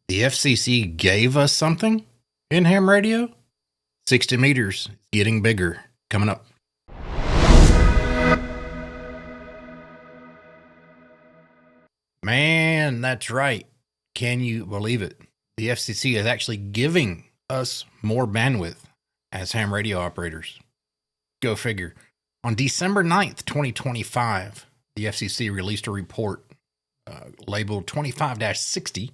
The FCC gave us something in ham radio. 60 meters, getting bigger, coming up. Man, that's right. Can you believe it? The FCC is actually giving us more bandwidth as ham radio operators. Go figure. On December 9th, 2025, the FCC released a report labeled 25-60,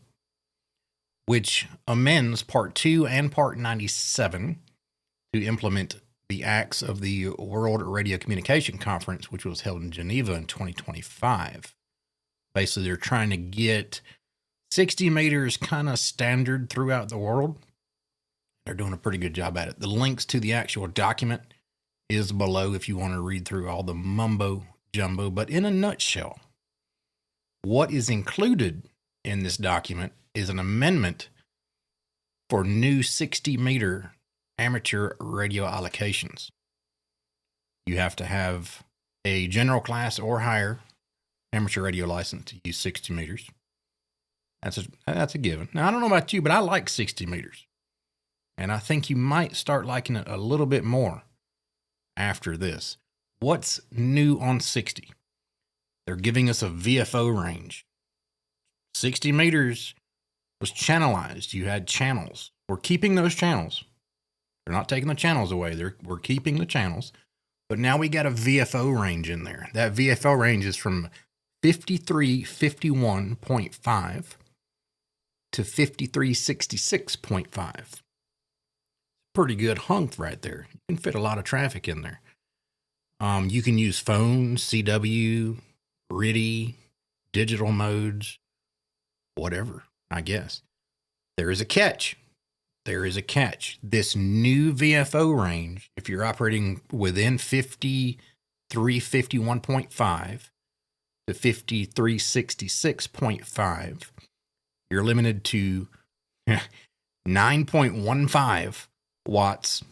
which amends Part 2 and Part 97 to implement the acts of the World Radiocommunication Conference, which was held in Geneva in 2025. Basically, they're trying to get 60 meters kind of standard throughout the world. They're doing a pretty good job at it. The links to the actual document is below if you want to read through all the mumbo jumbo. But in a nutshell, what is included in this document is an amendment for new 60-meter amateur radio allocations. You have to have a general class or higher amateur radio license to use 60 meters. That's a given. Now, I don't know about you, but I like 60 meters. And I think you might start liking it a little bit more after this. What's new on 60? They're giving us a VFO range. 60 meters was channelized. You had channels. We're keeping those channels. They're not taking the channels away. We're keeping the channels. But now we got a VFO range in there. That VFO range is from 5351.5 to 5366.5. Pretty good hunk right there. You can fit a lot of traffic in there. You can use phone, CW, RIDI, digital modes, whatever, I guess. There is a catch. This new VFO range, if you're operating within 5351.5 to 5366.5, you're limited to 9.15 watts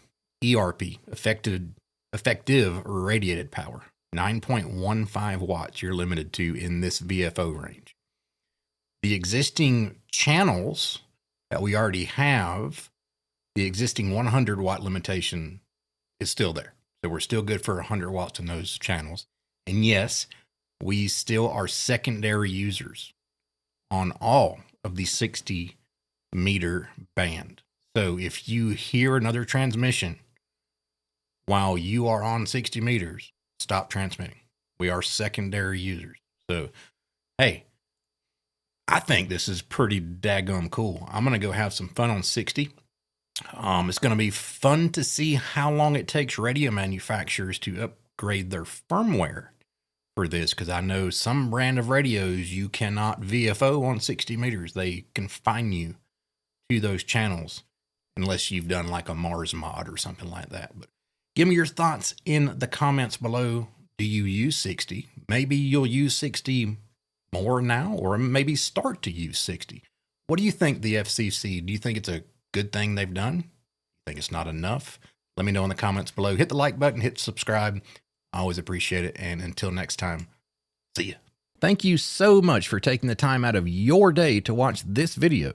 ERP, effective radiated power. 9.15 watts you're limited to in this VFO range. The existing channels that we already have, the existing 100 watt limitation is still there. So we're still good for 100 watts in those channels. And yes, we still are secondary users on all of the 60 meter band. So if you hear another transmission while you are on 60 meters, stop transmitting. We are secondary users. So, hey, I think this is pretty daggum cool. I'm going to go have some fun on 60. It's going to be fun to see how long it takes radio manufacturers to upgrade their firmware for this, because I know some brand of radios you cannot VFO on 60 meters. They confine you to those channels unless you've done like a Mars mod or something like that. But give me your thoughts in the comments below. Do you use 60? Maybe you'll use 60 more now, or maybe start to use 60. What do you think, the FCC? Do you think it's a good thing they've done? You think it's not enough? Let me know in the comments below. Hit the like button, hit subscribe. I always appreciate it. And until next time, see ya. Thank you so much for taking the time out of your day to watch this video.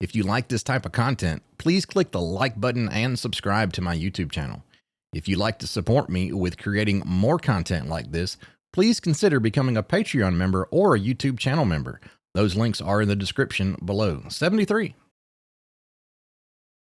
If you like this type of content, please click the like button and subscribe to my YouTube channel. If you'd like to support me with creating more content like this, please consider becoming a Patreon member or a YouTube channel member. Those links are in the description below. 73.